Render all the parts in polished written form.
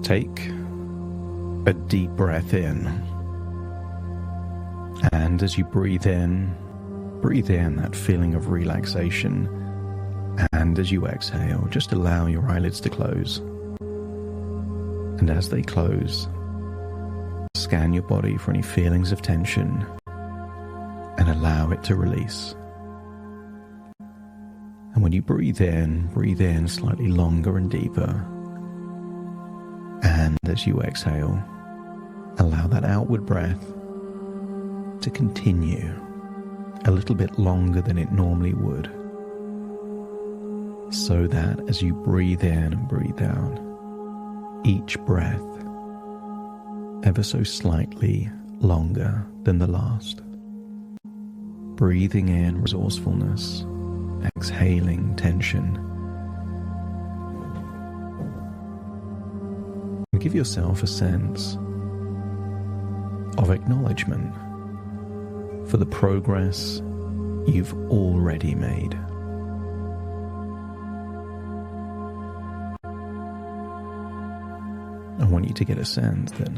Take a deep breath in. And as you breathe in that feeling of relaxation. And as you exhale, just allow your eyelids to close. And as they close, scan your body for any feelings of tension and allow it to release. And when you breathe in slightly longer and deeper. And as you exhale, allow that outward breath to continue a little bit longer than it normally would. So that as you breathe in and breathe out, each breath ever so slightly longer than the last. Breathing in resourcefulness, exhaling tension. And give yourself a sense of acknowledgement for the progress you've already made. I want you to get a sense that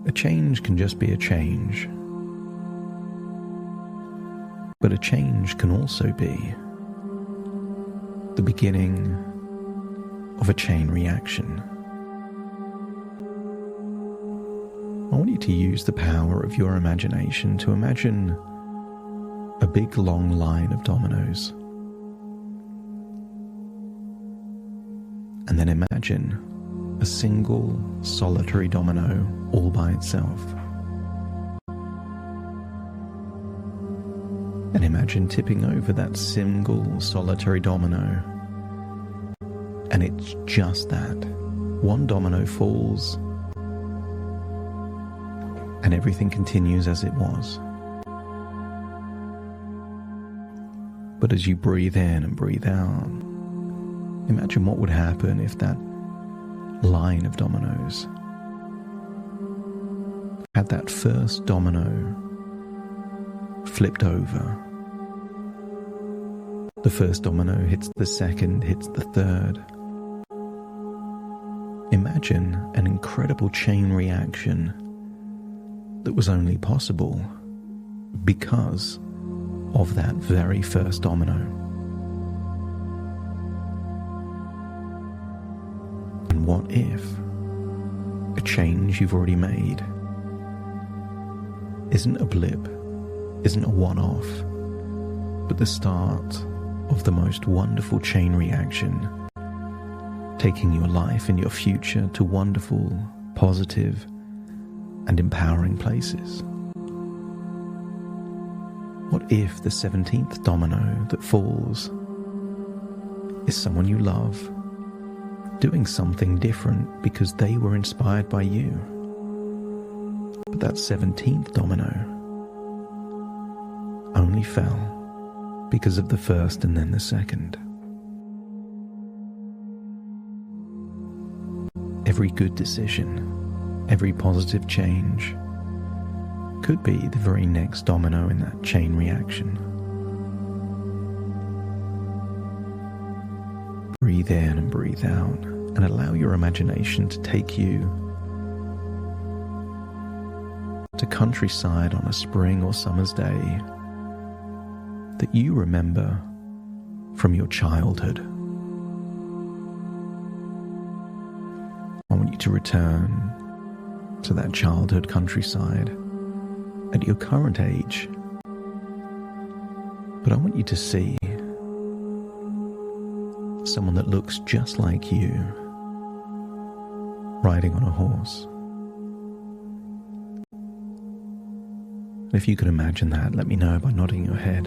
a change can just be a change, but a change can also be the beginning of a chain reaction. I want you to use the power of your imagination to imagine a big long line of dominoes. And then imagine a single solitary domino all by itself. And imagine tipping over that single solitary domino. And it's just that. One domino falls, and everything continues as it was. But as you breathe in and breathe out, imagine what would happen if that line of dominoes had that first domino flipped over. The first domino hits the second, hits the third. Imagine an incredible chain reaction that was only possible because of that very first domino. And what if a change you've already made isn't a blip, isn't a one-off, but the start of the most wonderful chain reaction, taking your life and your future to wonderful, positive, and empowering places? What if the 17th domino that falls is someone you love, doing something different because they were inspired by you? But that 17th domino only fell because of the first and then the second. Every good decision, every positive change could be the very next domino in that chain reaction. Breathe in and breathe out and allow your imagination to take you to countryside on a spring or summer's day that you remember from your childhood. I want you to return to that childhood countryside at your current age. But I want you to see someone that looks just like you riding on a horse. And if you could imagine that, let me know by nodding your head.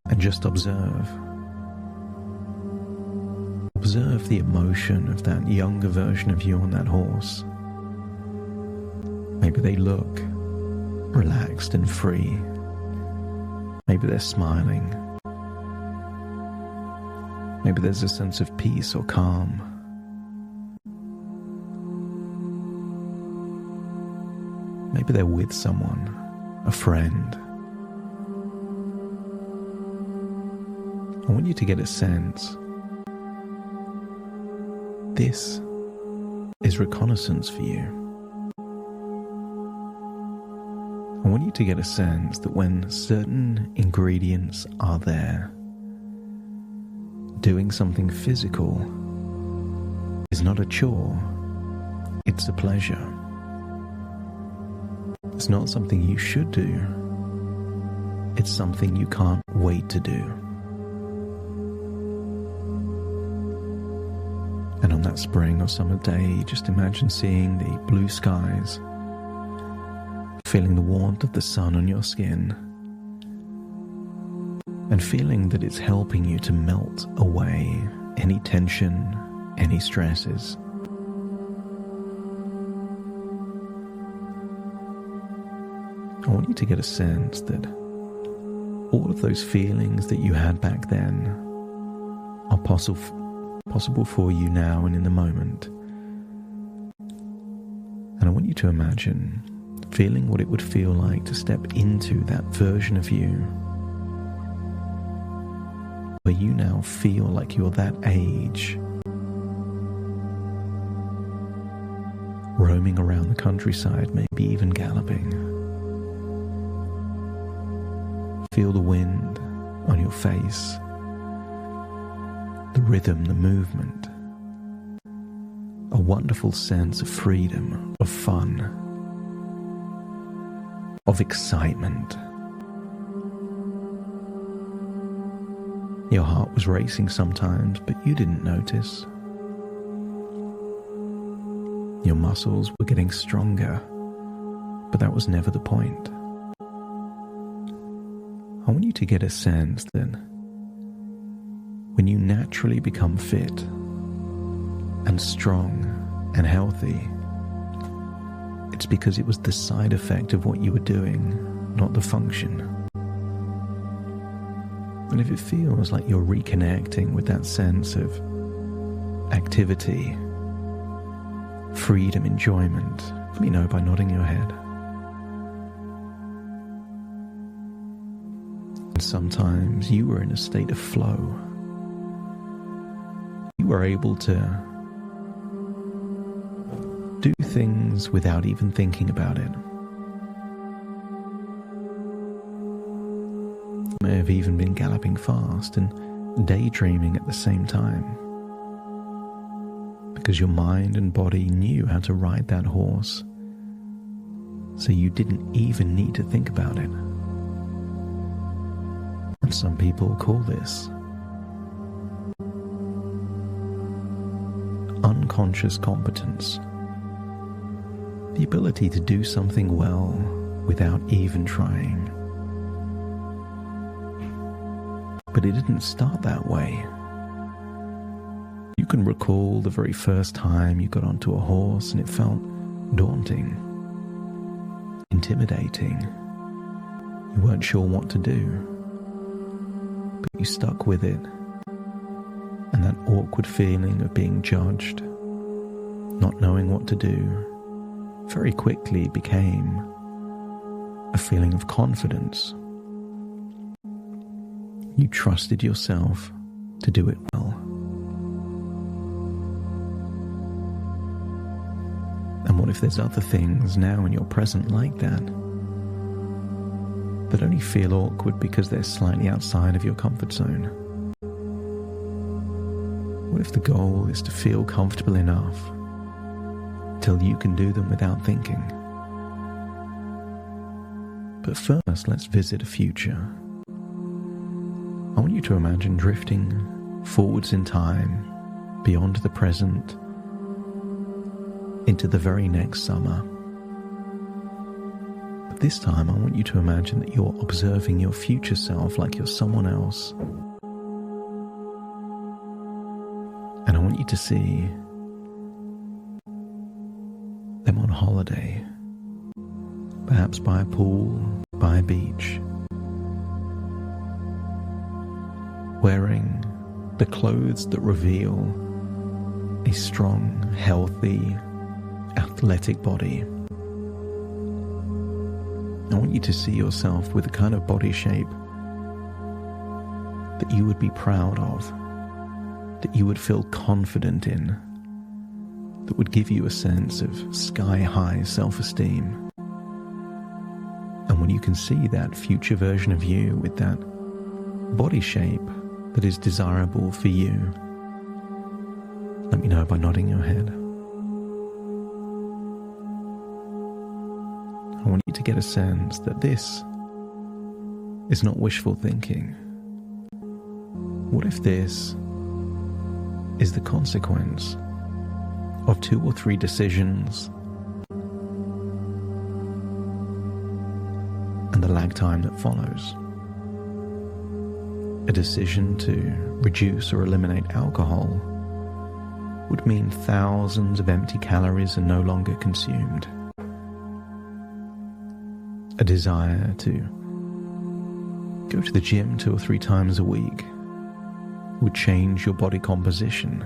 And just observe. Observe the emotion of that younger version of you on that horse. Maybe they look relaxed and free. Maybe they're smiling. Maybe there's a sense of peace or calm. Maybe they're with someone, a friend. I want you to get a sense this is reconnaissance for you. I want you to get a sense that when certain ingredients are there, doing something physical is not a chore, it's a pleasure. It's not something you should do, it's something you can't wait to do. And on that spring or summer day, just imagine seeing the blue skies, feeling the warmth of the sun on your skin, and feeling that it's helping you to melt away any tension, any stresses. I want you to get a sense that all of those feelings that you had back then are possible for you now and in the moment. And I want you to imagine feeling what it would feel like to step into that version of you where you now feel like you're that age, roaming around the countryside, maybe even galloping. Feel the wind on your face, the rhythm, the movement, a wonderful sense of freedom, of fun, of excitement. Your heart was racing sometimes, but you didn't notice. Your muscles were getting stronger, but that was never the point. I want you to get a sense that when you naturally become fit and strong and healthy, it's because it was the side effect of what you were doing, not the function. And if it feels like you're reconnecting with that sense of activity, freedom, enjoyment, let me know by nodding your head. And sometimes you were in a state of flow. You were able to do things without even thinking about it. You may have even been galloping fast and daydreaming at the same time, because your mind and body knew how to ride that horse, so you didn't even need to think about it. And some people call this unconscious competence. The ability to do something well without even trying. But it didn't start that way. You can recall the very first time you got onto a horse and it felt daunting, intimidating. You weren't sure what to do, but you stuck with it. And that awkward feeling of being judged, not knowing what to do, very quickly became a feeling of confidence. You trusted yourself to do it well. And what if there's other things now in your present like that only feel awkward because they're slightly outside of your comfort zone? What if the goal is to feel comfortable enough till you can do them without thinking? But first, let's visit a future. I want you to imagine drifting forwards in time, beyond the present, into the very next summer. But this time, I want you to imagine that you're observing your future self like you're someone else. And I want you to see them on holiday, perhaps by a pool, by a beach, wearing the clothes that reveal a strong, healthy, athletic body. I want you to see yourself with a kind of body shape that you would be proud of, that you would feel confident in, that would give you a sense of sky-high self-esteem. And when you can see that future version of you with that body shape that is desirable for you, let me know by nodding your head. I want you to get a sense that this is not wishful thinking. What if this is the consequence of 2 or 3 decisions and the lag time that follows? A decision to reduce or eliminate alcohol would mean thousands of empty calories are no longer consumed. A desire to go to the gym 2 or 3 times a week would change your body composition.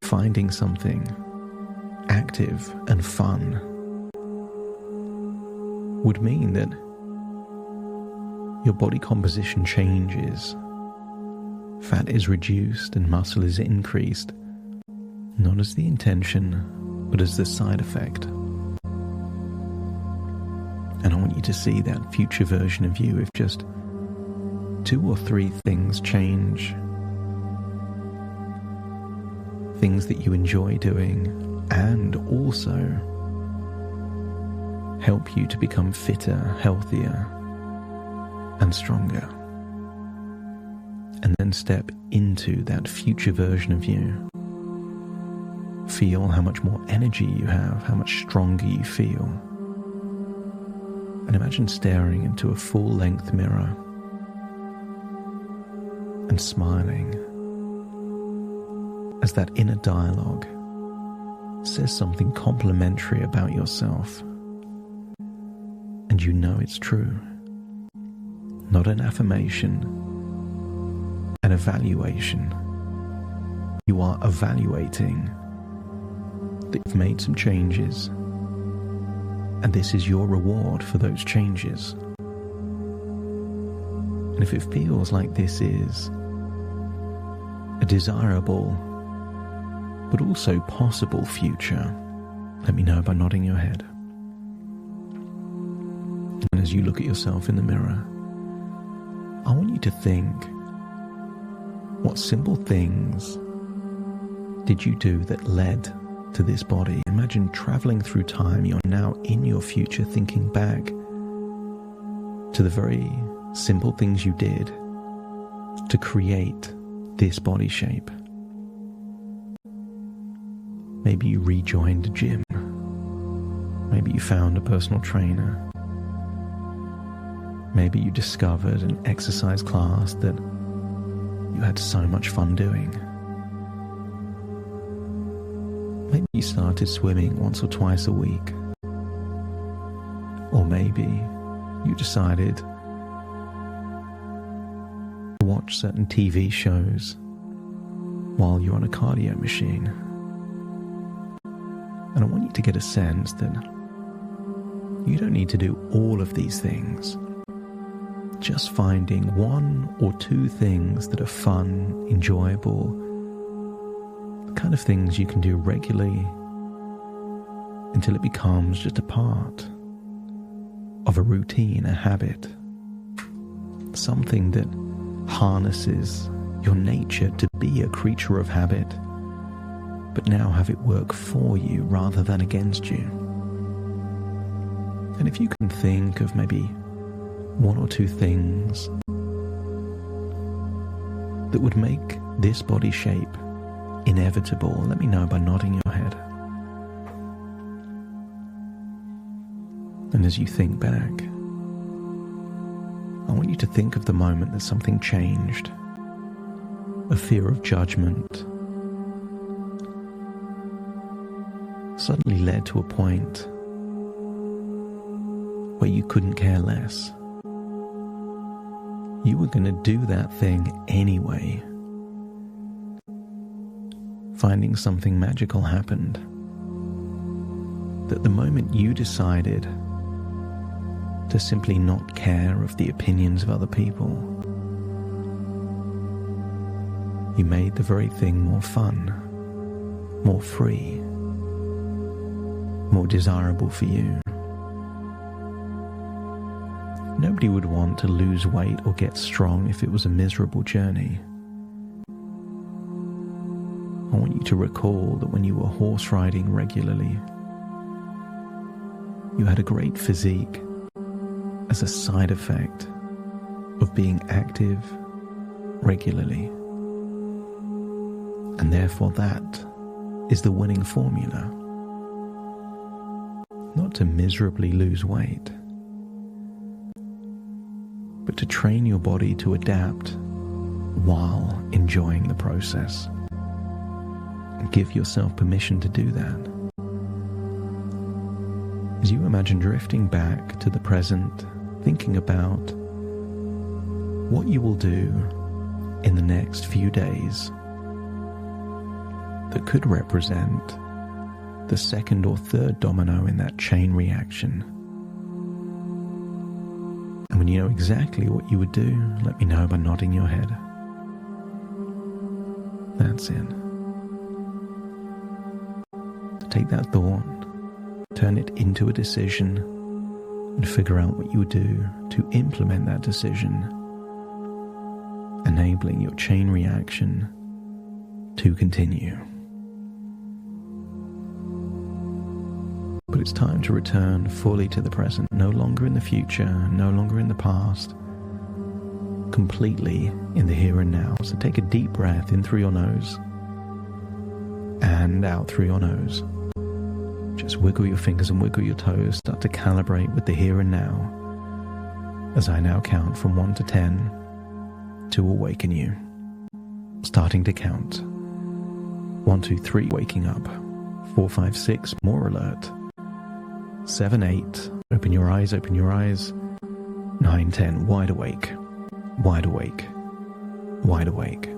Finding something active and fun would mean that your body composition changes. Fat is reduced and muscle is increased, not as the intention, but as the side effect. And I want you to see that future version of you if just 2 or 3 things change. Things that you enjoy doing and also help you to become fitter, healthier, and stronger. And then step into that future version of you. Feel how much more energy you have, how much stronger you feel. And imagine staring into a full-length mirror and smiling as that inner dialogue says something complimentary about yourself. And you know it's true. Not an affirmation, an evaluation. You are evaluating that you've made some changes, and this is your reward for those changes. And if it feels like this is a desirable but also possible future, let me know by nodding your head. And as you look at yourself in the mirror, I want you to think, what simple things did you do that led to this body? Imagine traveling through time. You're now in your future, thinking back to the very simple things you did to create this body shape. Maybe you rejoined a gym. Maybe you found a personal trainer. Maybe you discovered an exercise class that you had so much fun doing. Maybe you started swimming once or twice a week. Or maybe you decided to watch certain TV shows while you're on a cardio machine. And I want you to get a sense that you don't need to do all of these things. Just finding 1 or 2 things that are fun, enjoyable, the kind of things you can do regularly until it becomes just a part of a routine, a habit, something that harnesses your nature to be a creature of habit, but now have it work for you rather than against you. And if you can think of maybe 1 or 2 things that would make this body shape inevitable, let me know by nodding your head. And as you think back, I want you to think of the moment that something changed. A fear of judgment suddenly led to a point where you couldn't care less. You were going to do that thing anyway. Finding something magical happened. That the moment you decided to simply not care of the opinions of other people, you made the very thing more fun. more free, more desirable for you. Nobody would want to lose weight or get strong if it was a miserable journey. I want you to recall that when you were horse riding regularly, you had a great physique as a side effect of being active regularly. And therefore that is the winning formula. Not to miserably lose weight, but to train your body to adapt while enjoying the process. And give yourself permission to do that. As you imagine drifting back to the present, thinking about what you will do in the next few days that could represent the second or third domino in that chain reaction. And when you know exactly what you would do, let me know by nodding your head. That's it. Take that thought, turn it into a decision, and figure out what you would do to implement that decision, enabling your chain reaction to continue. But it's time to return fully to the present, no longer in the future, no longer in the past, completely in the here and now. So take a deep breath in through your nose and out through your nose. Just wiggle your fingers and wiggle your toes, start to calibrate with the here and now as I now count from 1 to 10 to awaken you. Starting to count. 1, 2, 3, waking up. 4, 5, 6, more alert. 7, 8, open your eyes, open your eyes. 9, 10, wide awake, wide awake, wide awake.